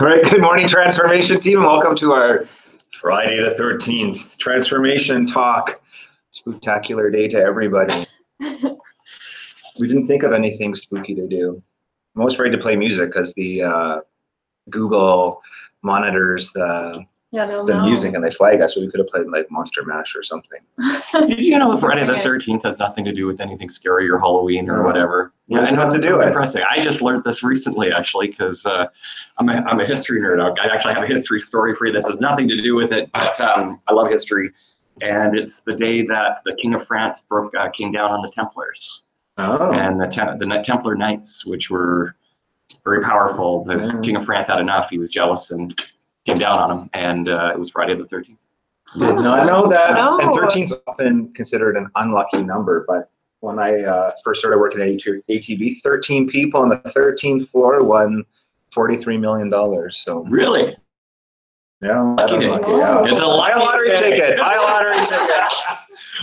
All right, good morning, Transformation team, and welcome to our Friday the 13th Transformation Talk. Spectacular day to everybody. We didn't think of anything spooky to do. I'm always afraid to play music because the Google monitors the music and they flag us, so we could have played like Monster Mash or something. Did you know Friday the 13th has nothing to do with anything scary or Halloween or whatever? Yeah, I know what to do. Impressive. I just learned this recently, actually, because I'm a history nerd. I actually have a history story for you. This has nothing to do with it, but I love history. And it's the day that the King of France came down on the Templars. Oh. And the Templar Knights, which were very powerful. The King of France had enough. He was jealous and came down on him, and it was Friday the 13th. Did not know that. No. And 13 is often considered an unlucky number, but when I first started working at ATB, 13 people on the 13th floor won $43 million. So really? Yeah. Lucky day. Yeah. It's a lottery ticket. Buy a lottery ticket.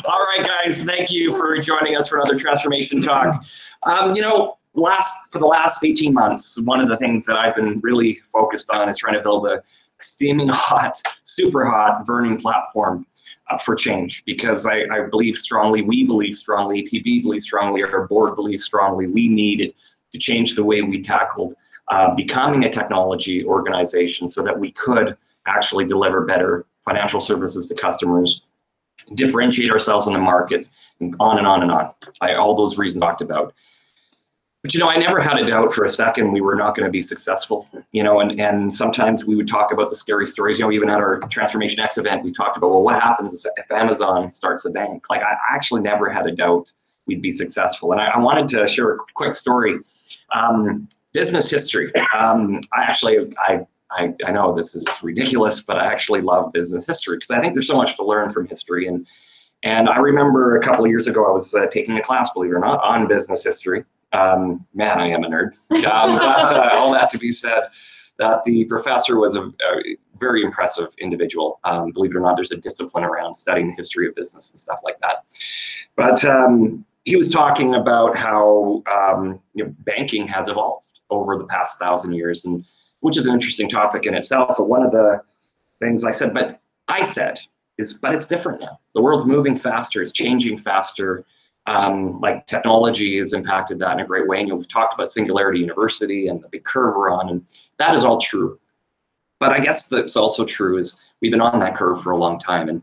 All right, guys. Thank you for joining us for another Transformation Talk. For the last 18 months, one of the things that I've been really focused on is trying to build a steaming hot, super hot, burning platform for change, because I believe strongly, we believe strongly, ATB believes strongly, our board believes strongly, we needed to change the way we tackled becoming a technology organization so that we could actually deliver better financial services to customers, differentiate ourselves in the market, and on and on and on. All those reasons talked about. But, I never had a doubt for a second we were not going to be successful, and sometimes we would talk about the scary stories, even at our Transformation X event, we talked about, well, what happens if Amazon starts a bank? Like, I actually never had a doubt we'd be successful. And I wanted to share a quick story. Business history. I know this is ridiculous, but I actually love business history because I think there's so much to learn from history. And I remember a couple of years ago, I was taking a class, believe it or not, on business history. Man, I am a nerd. But all that to be said, that the professor was a very impressive individual. Believe it or not, there's a discipline around studying the history of business and stuff like that. But he was talking about how banking has evolved over the past 1,000 years, and which is an interesting topic in itself. But one of the things I said is, but it's different now. The world's moving faster, it's changing faster. Like technology has impacted that in a great way. And we've talked about Singularity University and the big curve we're on, and that is all true. But I guess that's also true is we've been on that curve for a long time. And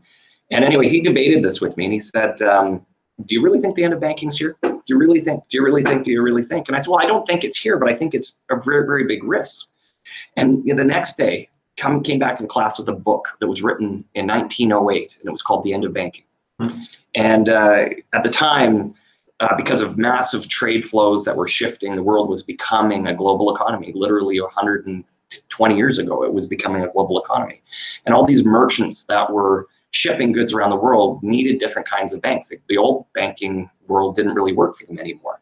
anyway, he debated this with me and he said, do you really think the end of banking's here? Do you really think? And I said, well, I don't think it's here, but I think it's a very, very big risk. And the next day, came back to the class with a book that was written in 1908, and it was called The End of Banking. Mm-hmm. And at the time, because of massive trade flows that were shifting, the world was becoming a global economy. Literally 120 years ago, it was becoming a global economy. And all these merchants that were shipping goods around the world needed different kinds of banks. The old banking world didn't really work for them anymore.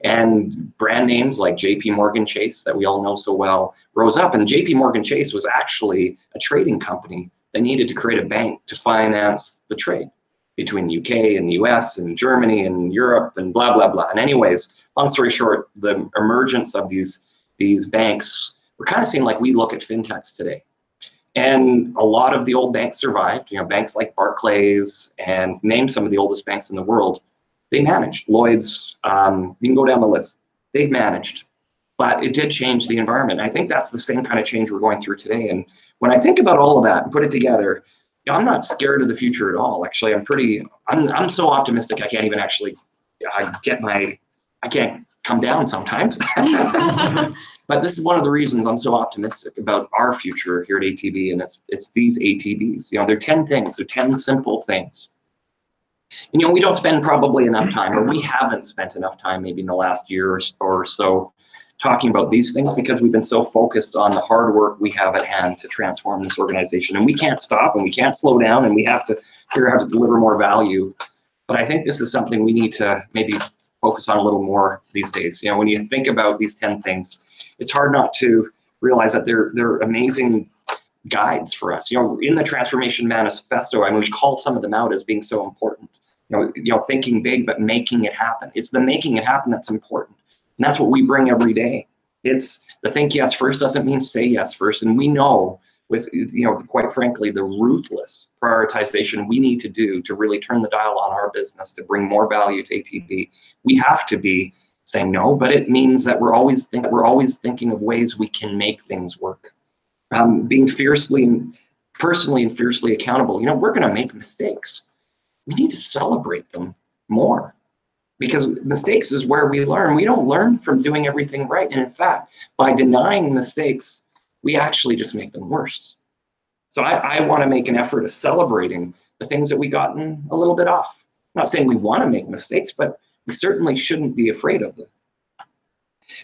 And brand names like JP Morgan Chase that we all know so well rose up. And JP Morgan Chase was actually a trading company that needed to create a bank to finance the trade between the UK and the US and Germany and Europe and blah, blah, blah. And anyways, long story short, the emergence of these banks were kind of seeing like we look at fintechs today. And a lot of the old banks survived, banks like Barclays, and name some of the oldest banks in the world. They managed. Lloyd's, you can go down the list. They've managed, but it did change the environment. I think that's the same kind of change we're going through today. And when I think about all of that and put it together, I'm not scared of the future at all. Actually, I'm so optimistic. I can't even actually I can't come down sometimes. But this is one of the reasons I'm so optimistic about our future here at ATB, and it's these ATBs. They're 10 things. They're 10 simple things. We don't spend probably enough time, or we haven't spent enough time maybe in the last year or so talking about these things because we've been so focused on the hard work we have at hand to transform this organization. And we can't stop and we can't slow down, and we have to figure out how to deliver more value. But I think this is something we need to maybe focus on a little more these days. When you think about these 10 things, it's hard not to realize that they're amazing guides for us. In the Transformation Manifesto, we call some of them out as being so important. Thinking big, but making it happen. It's the making it happen that's important. And that's what we bring every day. It's the think yes first doesn't mean say yes first. And we know with, quite frankly, the ruthless prioritization we need to do to really turn the dial on our business to bring more value to ATB, we have to be saying no, but it means that we're always thinking of ways we can make things work. Being personally and fiercely accountable. We're going to make mistakes. We need to celebrate them more, because mistakes is where we learn. We don't learn from doing everything right. And in fact, by denying mistakes, we actually just make them worse. So I want to make an effort of celebrating the things that we gotten a little bit off. I'm not saying we want to make mistakes, but we certainly shouldn't be afraid of them.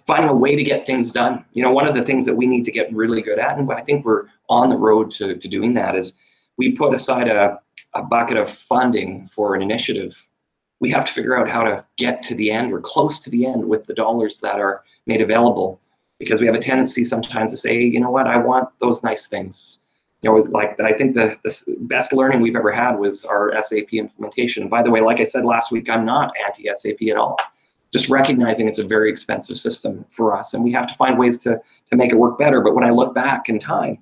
Finding a way to get things done. One of the things that we need to get really good at, and I think we're on the road to doing that, is we put aside a bucket of funding for an initiative. We have to figure out how to get to the end or close to the end with the dollars that are made available, because we have a tendency sometimes to say, you know what, I want those nice things. Like I think the best learning we've ever had was our SAP implementation. By the way, like I said last week, I'm not anti-SAP at all. Just recognizing it's a very expensive system for us, and we have to find ways to make it work better. But when I look back in time,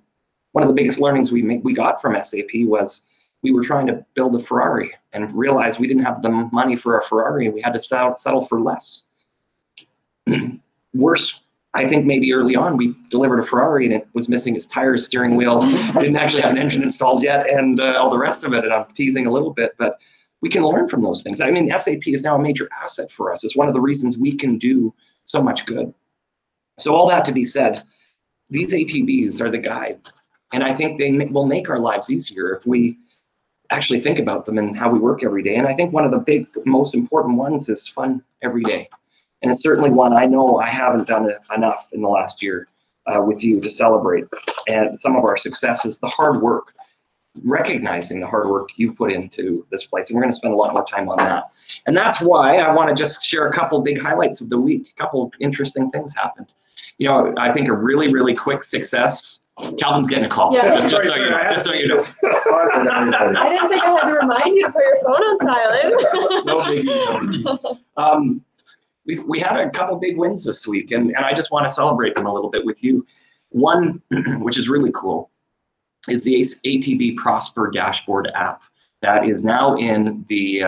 one of the biggest learnings we got from SAP was we were trying to build a Ferrari and realized we didn't have the money for a Ferrari, and we had to settle for less. Worse, I think maybe early on we delivered a Ferrari and it was missing its tires, steering wheel, didn't actually have an engine installed yet, and all the rest of it. And I'm teasing a little bit, but we can learn from those things. I mean, SAP is now a major asset for us. It's one of the reasons we can do so much good. So all that to be said, these ATBs are the guide. And I think they will make our lives easier if we actually think about them and how we work every day. And I think one of the most important ones is fun every day. And it's certainly one I know I haven't done enough in the last year with you to celebrate. And some of our successes, the hard work, recognizing the hard work you've put into this place. And we're going to spend a lot more time on that. And that's why I want to just share a couple big highlights of the week. A couple interesting things happened. I think a really, really quick success. Calvin's getting a call. Yeah. Just so you know. I didn't think I had to remind you to put your phone on silent. No biggie. We had a couple big wins this week, and I just want to celebrate them a little bit with you. One, which is really cool, is the ATB Prosper dashboard app that is now in the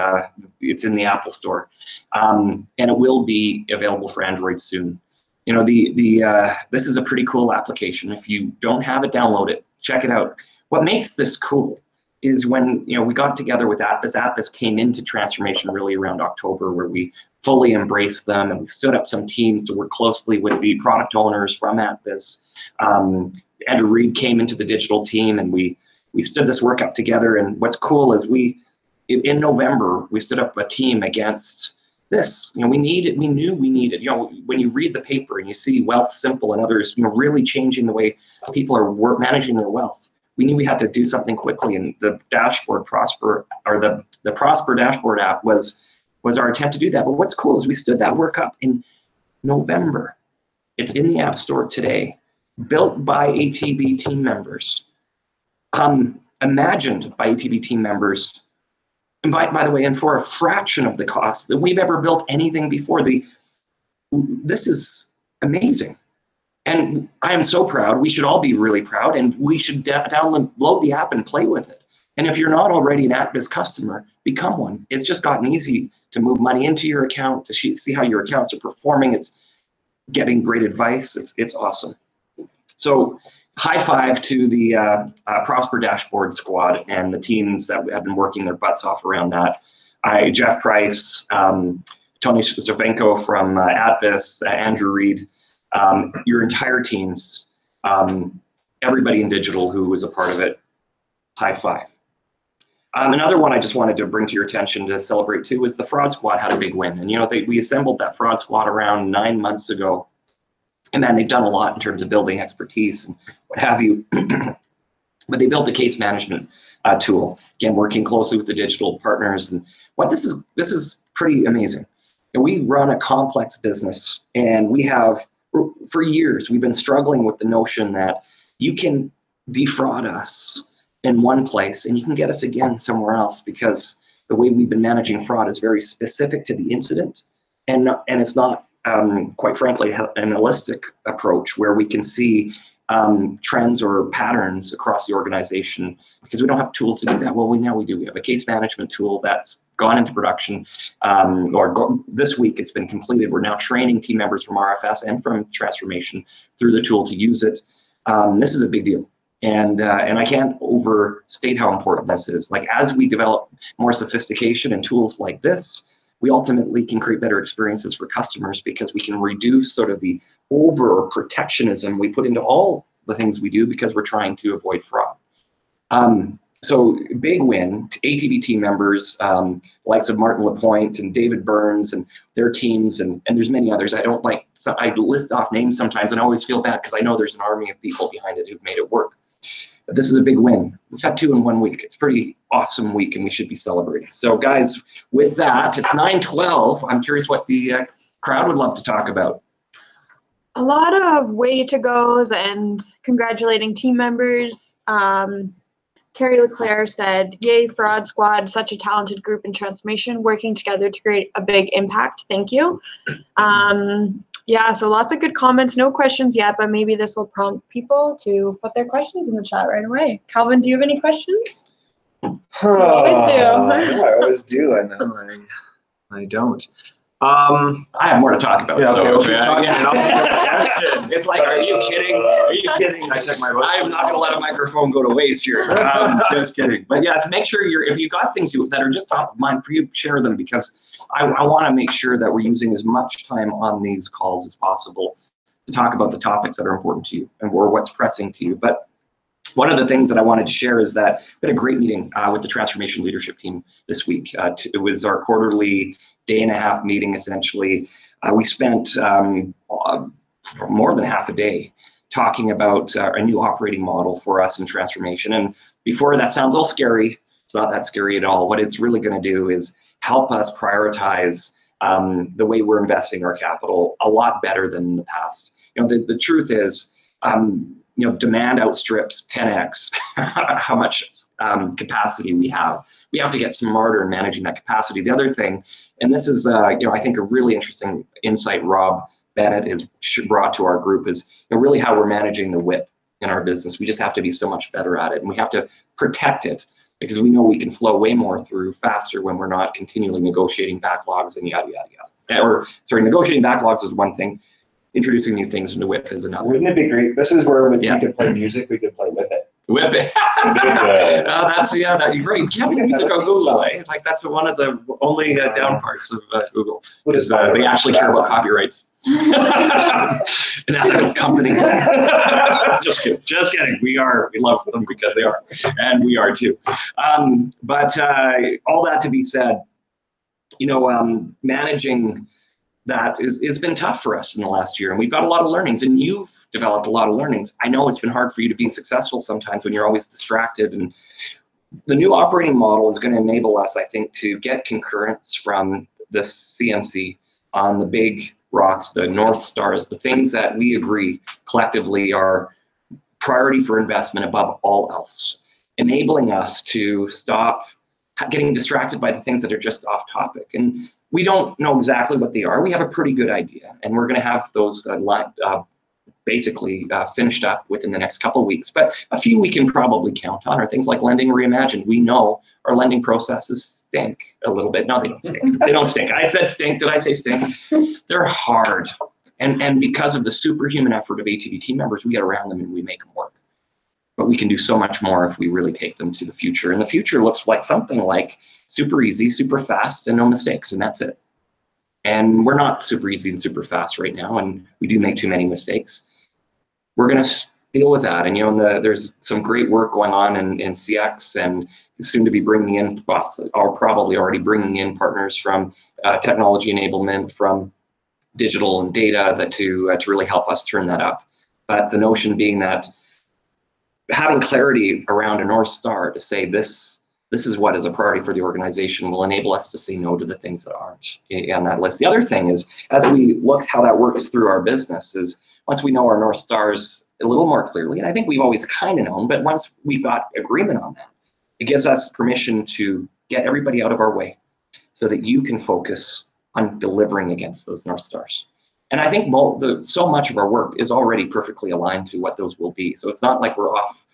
it's in the Apple Store, and it will be available for Android soon. This is a pretty cool application. If you don't have it, download it, check it out. What makes this cool is when we got together with ATBs. ATBs came into transformation really around October, where we fully embraced them, and we stood up some teams to work closely with the product owners from ATBs. Andrew Reed came into the digital team, and we stood this work up together. And what's cool is in November, we stood up a team against this. We knew we needed, when you read the paper and you see Wealth Simple and others, really changing the way people are managing their wealth, we knew we had to do something quickly. And the dashboard Prosper, or the Prosper dashboard app was our attempt to do that. But what's cool is we stood that work up in November. It's in the App Store today, built by ATB team members, imagined by ATB team members, and by the way, and for a fraction of the cost that we've ever built anything before. This is amazing. And I am so proud. We should all be really proud, and we should download the app and play with it. And if you're not already an ATBs customer, become one. It's just gotten easy to move money into your account, to see how your accounts are performing. It's getting great advice. It's awesome. So high five to the Prosper Dashboard squad and the teams that have been working their butts off around that. Jeff Price, Tony Zavenko from ATBs, Andrew Reed, your entire teams, everybody in digital who was a part of it, high five. Another one I just wanted to bring to your attention to celebrate too was the Fraud Squad had a big win. And we assembled that Fraud Squad around 9 months ago. And then they've done a lot in terms of building expertise and what have you. But they built a case management tool, again, working closely with the digital partners. And this is pretty amazing. And we run a complex business, and we have, for years, we've been struggling with the notion that you can defraud us in one place and you can get us again somewhere else, because the way we've been managing fraud is very specific to the incident, and it's not quite frankly, an holistic approach where we can see trends or patterns across the organization, because we don't have tools to do that. Well, now we do. We have a case management tool that's gone into production, this week it's been completed. We're now training team members from RFS and from transformation through the tool to use it. This is a big deal. And I can't overstate how important this is. Like, as we develop more sophistication and tools like this, we ultimately can create better experiences for customers, because we can reduce sort of the over protectionism we put into all the things we do, because we're trying to avoid fraud. So big win to ATB team members, likes of Martin Lapointe and David Burns and their teams, and there's many others. I don't like, I list off names sometimes and I always feel bad because I know there's an army of people behind it who've made it work. But this is a big win. We've had 2 in 1 week. It's a pretty awesome week and we should be celebrating. So guys, with that, it's 9:12. I'm curious what the crowd would love to talk about. A lot of way to goes and congratulating team members. Carrie Leclerc said, "Yay, Fraud Squad, such a talented group in transformation, working together to create a big impact. Thank you." Yeah, so lots of good comments. No questions yet, but maybe this will prompt people to put their questions in the chat right away. Calvin, do you have any questions? Always do. I always do, and then I don't. I have more to talk about. Yeah, so okay, keep talking and I'll get the question. It's like, are you kidding? Are you kidding? I check my vote. I'm not going to let a microphone go to waste here. Just kidding. But yes, make sure if you got things that are just top of mind for you, share them, because I want to make sure that we're using as much time on these calls as possible to talk about the topics that are important to you and what's pressing to you. But one of the things that I wanted to share is that we had a great meeting with the transformation leadership team this week. It was our quarterly day-and-a-half meeting, essentially. We spent more than half a day talking about a new operating model for us in transformation. And before that sounds all scary, it's not that scary at all. What it's really going to do is help us prioritize the way we're investing our capital a lot better than in the past. You know, the truth is, you know, demand outstrips 10x how much capacity we have. We have to get smarter in managing that capacity. The other thing, and this is, you know, I think a really interesting insight Rob Bennett has brought to our group, is, you know, really how we're managing the WIP in our business. We just have to be so much better at it, and we have to protect it, because we know we can flow way more through faster when we're not continually negotiating backlogs and yada, yada, yada. Or, sorry, negotiating backlogs is one thing. Introducing new things into WIP is another. Wouldn't it be great? This is where we could play music, we could play with it. Whip it. That's you're right. You can't play music on Google. Like, that's one of the only down parts of Google, is they actually care about copyrights. An ethical company. Just kidding. We love them because they are, and we are too. But all that to be said, you know, managing that has been tough for us in the last year, and we've got a lot of learnings, and you've developed a lot of learnings. I know it's been hard for you to be successful sometimes when you're always distracted, and the new operating model is going to enable us, I think, to get concurrence from the CMC on the big rocks, the North Stars, the things that we agree collectively are priority for investment above all else, enabling us to stop getting distracted by the things that are just off topic. And we don't know exactly what they are. We have a pretty good idea, and we're going to have those basically finished up within the next couple of weeks. But a few we can probably count on are things like Lending Reimagined. We know our lending processes stink a little bit. No, they don't stink. They don't stink. I said stink. Did I say stink? They're hard. And because of the superhuman effort of ATB team members, we get around them and we make them work. But we can do so much more if we really take them to the future. And the future looks like something like super easy, super fast, and no mistakes, and that's it. And we're not super easy and super fast right now, and we do make too many mistakes. We're going to deal with that. And, you know, there's some great work going on in CX, and soon to be bringing in, well, are probably already bringing in partners from technology enablement, from digital and data, that to really help us turn that up. But the notion being that having clarity around a North Star to say this is what is a priority for the organization will enable us to say no to the things that aren't on that list. The other thing is, as we look how that works through our business, is once we know our North Stars a little more clearly, and I think we've always kind of known, but once we've got agreement on that, it gives us permission to get everybody out of our way so that you can focus on delivering against those North Stars. And I think so much of our work is already perfectly aligned to what those will be. So it's not like we're off,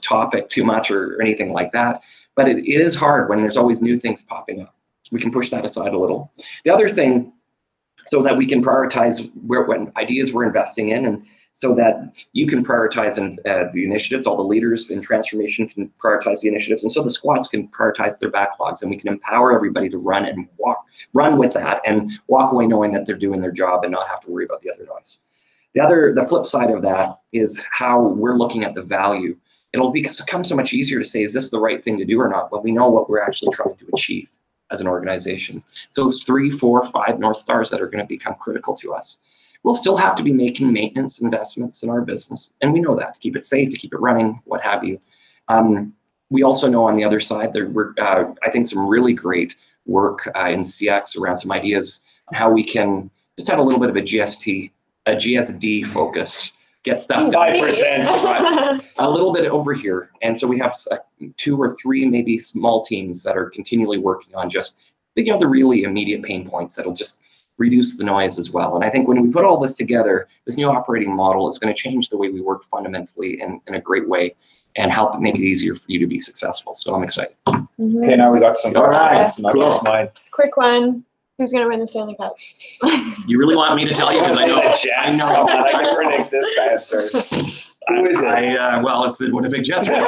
topic too much or anything like that. But it is hard when there's always new things popping up. We can push that aside a little. The other thing, so that we can prioritize what ideas we're investing in, and so that you can prioritize the initiatives, all the leaders in transformation can prioritize the initiatives, and so the squads can prioritize their backlogs, and we can empower everybody to run with that and walk away knowing that they're doing their job and not have to worry about the other noise. The flip side of that is how we're looking at the value. It'll become so much easier to say, is this the right thing to do or not? But we know what we're actually trying to achieve as an organization. So it's 3, 4, 5 North Stars that are going to become critical to us. We'll still have to be making maintenance investments in our business. And we know that, to keep it safe, to keep it running, what have you. We also know on the other side, there were, I think, some really great work in CX around some ideas on how we can just have a little bit of a GSD focus, get stuff done. 5%, right, a little bit over here. And so we have 2 or 3 maybe small teams that are continually working on just the really immediate pain points that'll just reduce the noise as well. And I think when we put all this together, this new operating model is going to change the way we work fundamentally in a great way and help make it easier for you to be successful. So I'm excited. Okay, now we got some questions, not just mine. Quick one. Who's going to win the Stanley Cup? You really want me to tell you? Because I know. I can predict this answer. Who is it? Well, it's the Winnipeg Jets. Now,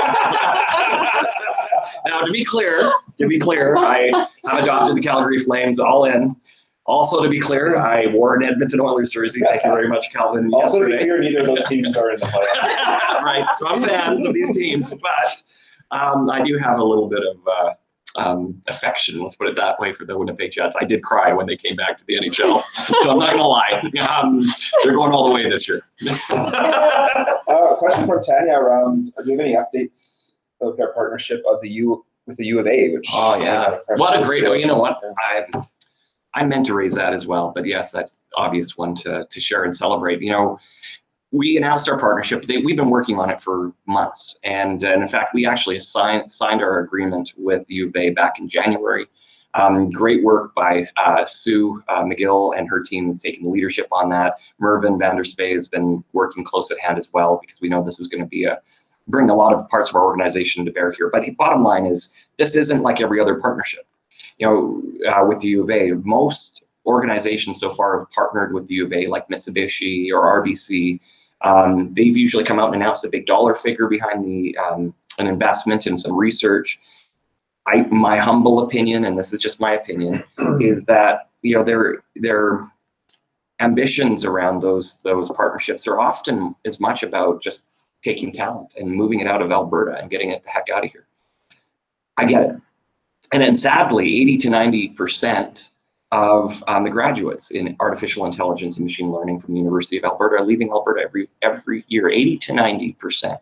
to be clear, I have adopted the Calgary Flames all in. Also, to be clear, I wore an Edmonton Oilers jersey. Thank you very much, Calvin. Also, yesterday. to be clear, neither of those teams are in the playoffs. Right. So I'm fans of these teams, but I do have a little bit of affection, let's put it that way, for the Winnipeg Jets. I did cry when they came back to the NHL, so I'm not gonna lie. They're going all the way this year. Question from Tanya around: do you have any updates of their partnership of with the U of A? Which what a great! You know what? I meant to raise that as well, but yes, that's an obvious one to share and celebrate. We announced our partnership. We've been working on it for months, and in fact, we actually signed our agreement with the U of A back in January. Great work by Sue McGill and her team that's taken leadership on that. Mervyn Vanderspey has been working close at hand as well, because we know this is going to be bring a lot of parts of our organization to bear here. But the bottom line is, this isn't like every other partnership. With the U of A, most organizations so far have partnered with the U of A, like Mitsubishi or RBC. They've usually come out and announced a big dollar figure behind an investment in some research. My humble opinion, and this is just my opinion, is that their ambitions around those partnerships are often as much about just taking talent and moving it out of Alberta and getting it the heck out of here. I get it. And then sadly, 80 to 90% of the graduates in artificial intelligence and machine learning from the University of Alberta are leaving Alberta every year, 80 to 90%.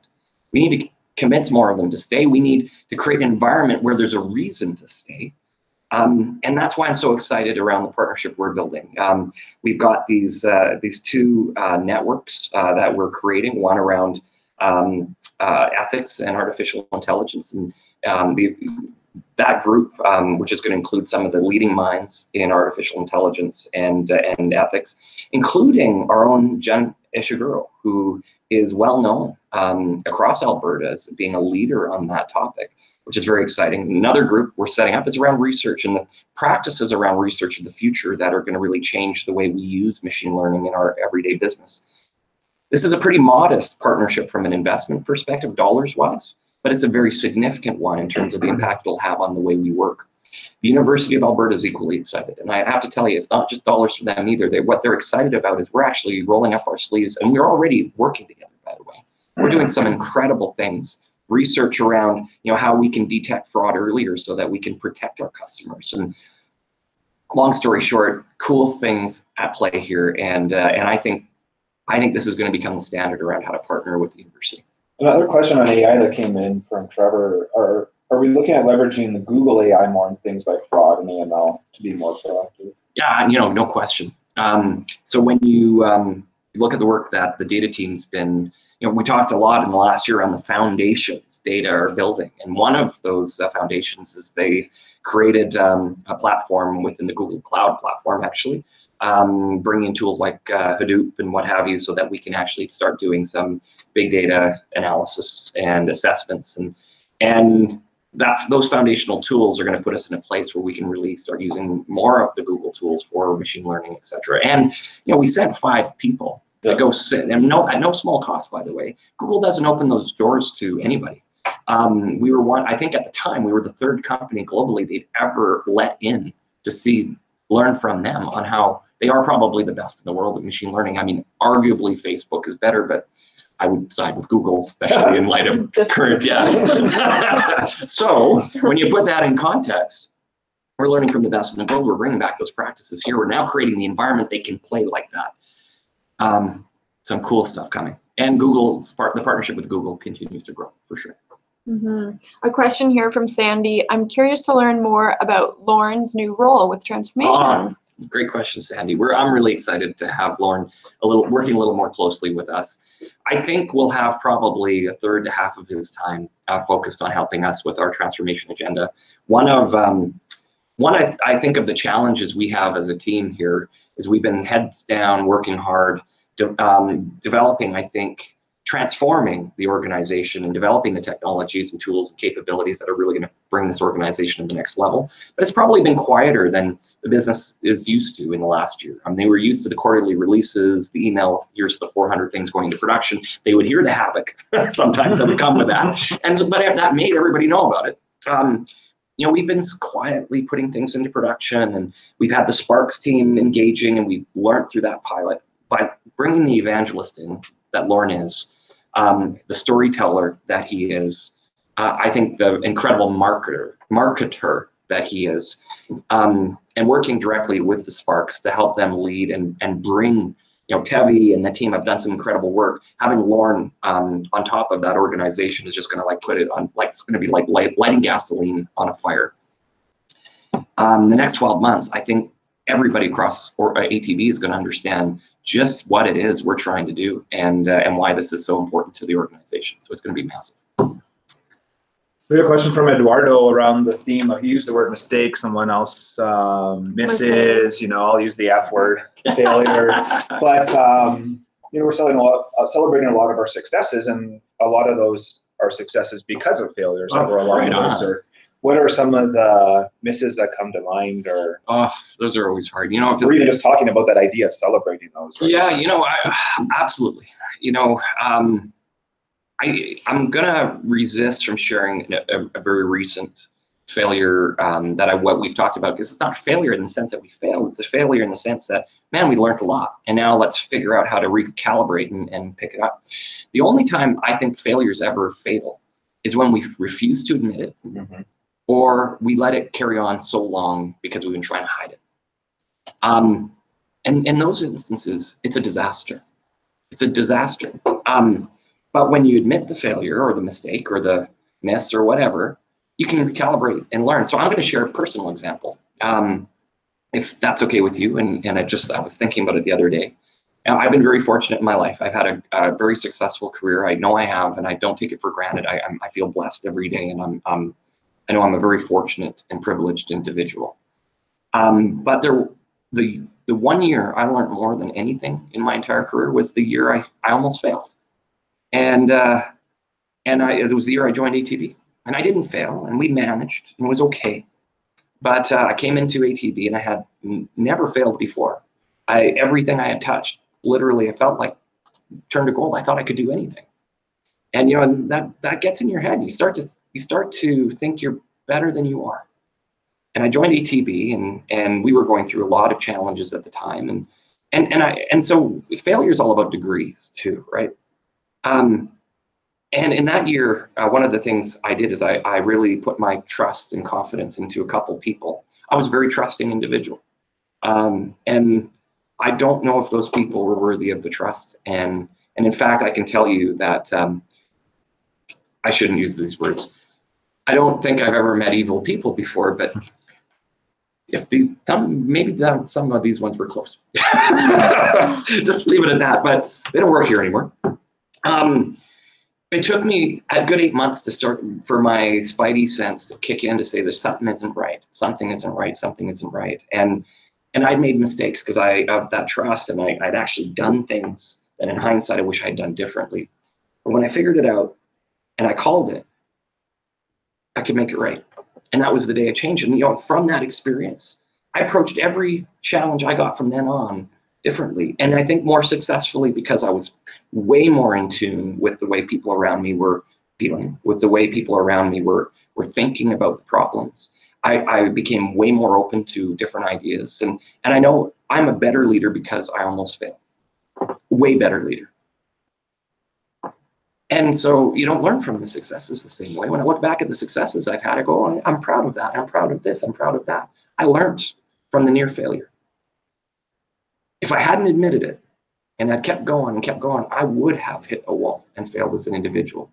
We need to convince more of them to stay. We need to create an environment where there's a reason to stay. And that's why I'm so excited around the partnership we're building. We've got these 2 networks that we're creating, one around ethics and artificial intelligence, and that group, which is going to include some of the leading minds in artificial intelligence and ethics, including our own Jen Ishiguro, who is well known across Alberta as being a leader on that topic, which is very exciting. Another group we're setting up is around research and the practices around research of the future that are going to really change the way we use machine learning in our everyday business. This is a pretty modest partnership from an investment perspective, dollars-wise, but it's a very significant one in terms of the impact it'll have on the way we work. The University of Alberta is equally excited, and I have to tell you, it's not just dollars for them either. What they're excited about is we're actually rolling up our sleeves, and we're already working together, by the way. We're doing some incredible things, research around how we can detect fraud earlier so that we can protect our customers. And long story short, cool things at play here, and I think this is going to become the standard around how to partner with the university. Another question on AI that came in from Trevor: Are we looking at leveraging the Google AI more in things like fraud and AML to be more proactive? Yeah, no question. So when you look at the work that the data team's been, we talked a lot in the last year on the foundations data are building, and one of those foundations is they created a platform within the Google Cloud platform, actually, bringing in tools like Hadoop and what have you, so that we can actually start doing some big data analysis and assessments, and those foundational tools are going to put us in a place where we can really start using more of the Google tools for machine learning, et cetera. And we sent 5 people to go sit, and at no small cost, by the way. Google doesn't open those doors to anybody. We were I think at the time, we were the 3rd company globally they'd ever let in to learn from them on how they are probably the best in the world at machine learning. I mean, arguably Facebook is better, but I would side with Google, especially in light of current, So when you put that in context, we're learning from the best in the world. We're bringing back those practices here. We're now creating the environment they can play like that. Some cool stuff coming. And the partnership with Google continues to grow, for sure. A question here from Sandy. I'm curious to learn more about Lauren's new role with transformation. Great question, Sandy. I'm really excited to have Lauren working a little more closely with us. I think we'll have probably a third to half of his time focused on helping us with our transformation agenda. I think of the challenges we have as a team here is we've been heads down, working hard, developing, I think, transforming the organization and developing the technologies and tools and capabilities that are really going to bring this organization to the next level. But it's probably been quieter than the business is used to in the last year. They were used to the quarterly releases, the email, here's the 400 things going into production. They would hear the havoc sometimes that would come with that. But that made everybody know about it. We've been quietly putting things into production, and we've had the Sparks team engaging, and we've learned through that pilot by bringing the evangelist in that Lauren is, the storyteller that he is, I think the incredible marketer that he is, and working directly with the Sparks to help them lead and bring, Tevi and the team have done some incredible work. Having Lauren on top of that organization is just going to put it on, it's going to be like lighting gasoline on a fire. The next 12 months, I think everybody across ATB is going to understand just what it is we're trying to do and why this is so important to the organization. So it's going to be massive. We have a question from Eduardo around the theme of, he used the word mistake, someone else misses, I'll use the F word, failure. But, we're celebrating a lot of our successes, and a lot of those are successes because of failures over a long time. What are some of the misses that come to mind, or? Those are always hard. We're even just talking about that idea of celebrating those. Right? Yeah, absolutely. I'm gonna resist from sharing a very recent failure what we've talked about, because it's not a failure in the sense that we failed. It's a failure in the sense that, man, we learned a lot, and now let's figure out how to recalibrate and pick it up. The only time I think failure is ever fatal is when we refuse to admit it. Or we let it carry on so long because we've been trying to hide it. And in those instances, it's a disaster. It's a disaster. But when you admit the failure or the mistake or the miss or whatever, you can recalibrate and learn. So I'm going to share a personal example, if that's okay with you. And I was thinking about it the other day. I've been very fortunate in my life. I've had a very successful career. I know I have, and I don't take it for granted. I feel blessed every day, and I know I'm a very fortunate and privileged individual. But the 1 year I learned more than anything in my entire career was the year I almost failed. And it was the year I joined ATB. And I didn't fail, and we managed, and it was okay. But I came into ATB, and I had never failed before. Everything I had touched, literally, I felt like turned to gold. I thought I could do anything. And that gets in your head. You start to think you're better than you are. And I joined ATB, and we were going through a lot of challenges at the time, and so failure is all about degrees too, right? And in that year, one of the things I did is I really put my trust and confidence into a couple people. I was a very trusting individual, and I don't know if those people were worthy of the trust. And in fact, I can tell you that I shouldn't use these words. I don't think I've ever met evil people before, but maybe some of these ones were close. Just leave it at that, but they don't work here anymore. It took me a good 8 months for my spidey sense to kick in to say there's something isn't right, something isn't right, something isn't right. And And I'd made mistakes because of that trust, and I'd actually done things that in hindsight I wish I'd done differently. But when I figured it out and I called it, I could make it right. And that was the day I changed. And from that experience, I approached every challenge I got from then on differently. And I think more successfully because I was way more in tune with the way people around me were dealing, with the way people around me were thinking about the problems. I became way more open to different ideas. And I know I'm a better leader because I almost failed. Way better leader. And so you don't learn from the successes the same way. When I look back at the successes I've had, I go, oh, I'm proud of that. I'm proud of this. I'm proud of that. I learned from the near failure. If I hadn't admitted it and had kept going, I would have hit a wall and failed as an individual.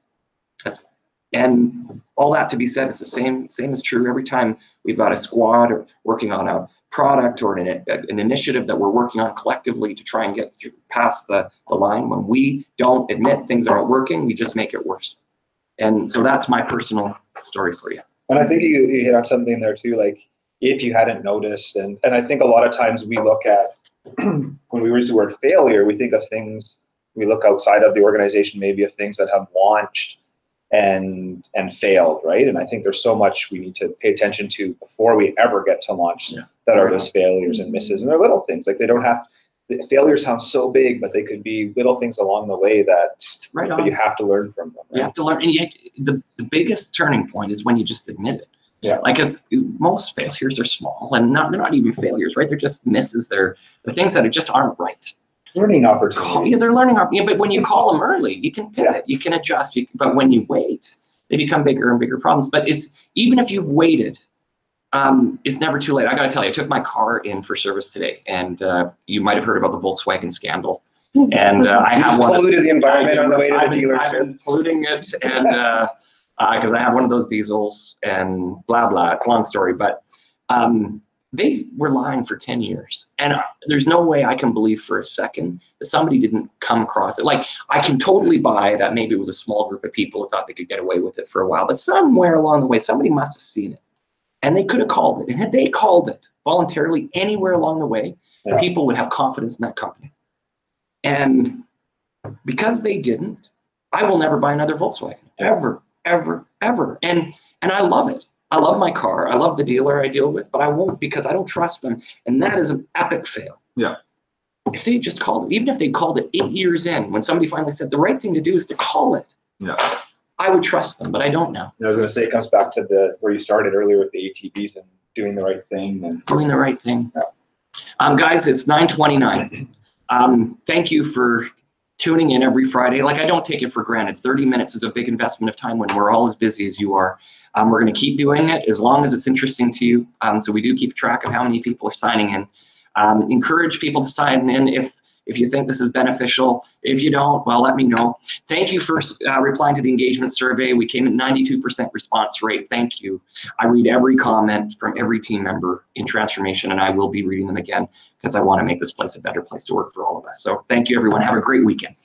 And all that to be said, it's the same is true every time we've got a squad or working on a product or an initiative that we're working on collectively to try and get through past the line. When we don't admit things aren't working, we just make it worse. And so that's my personal story for you. And I think you hit on something there too, like if you hadn't noticed, and I think a lot of times we look at, when we use the word failure, we think of things, we look outside of the organization, maybe of things that have launched and failed, right? And I think there's so much we need to pay attention to before we ever get to launch that are those failures and misses. And they're little things, like they don't have, the failure sounds so big, but they could be little things along the way that but you have to learn from them. Right? You have to learn, and the biggest turning point is when you just admit it. Yeah. Like, as most failures are small, and they're not even failures, right? They're just misses. They're things that just aren't right. Learning opportunities. Yeah, they're learning opportunities. But when you call them early, you can pivot, you can adjust. But when you wait, they become bigger and bigger problems. But it's even if you've waited, it's never too late. I got to tell you, I took my car in for service today, and you might have heard about the Volkswagen scandal. And I have polluted the environment on the way to the dealership. I've been polluting it, and because I have one of those diesels, and blah blah. It's a long story, but they were lying for 10 years, and there's no way I can believe for a second that somebody didn't come across it. Like, I can totally buy that maybe it was a small group of people who thought they could get away with it for a while, but somewhere along the way, somebody must have seen it, and they could have called it. And had they called it voluntarily anywhere along the way, people would have confidence in that company. And because they didn't, I will never buy another Volkswagen, ever, ever, ever. And I love it. I love my car. I love the dealer I deal with, but I won't because I don't trust them. And that is an epic fail. Yeah. If they just called it, even if they called it 8 years in, when somebody finally said the right thing to do is to call it, I would trust them, but I don't now. I was going to say, it comes back to where you started earlier with the ATBs and doing the right thing. And doing the right thing. Guys, it's 9:29. Thank you for tuning in every Friday. Like, I don't take it for granted. 30 minutes is a big investment of time when we're all as busy as you are. We're going to keep doing it as long as it's interesting to you. So we do keep track of how many people are signing in. Encourage people to sign in if you think this is beneficial. If you don't, well, let me know. Thank you for replying to the engagement survey. We came at 92% response rate. Thank you. I read every comment from every team member in transformation, and I will be reading them again because I want to make this place a better place to work for all of us. So thank you, everyone. Have a great weekend.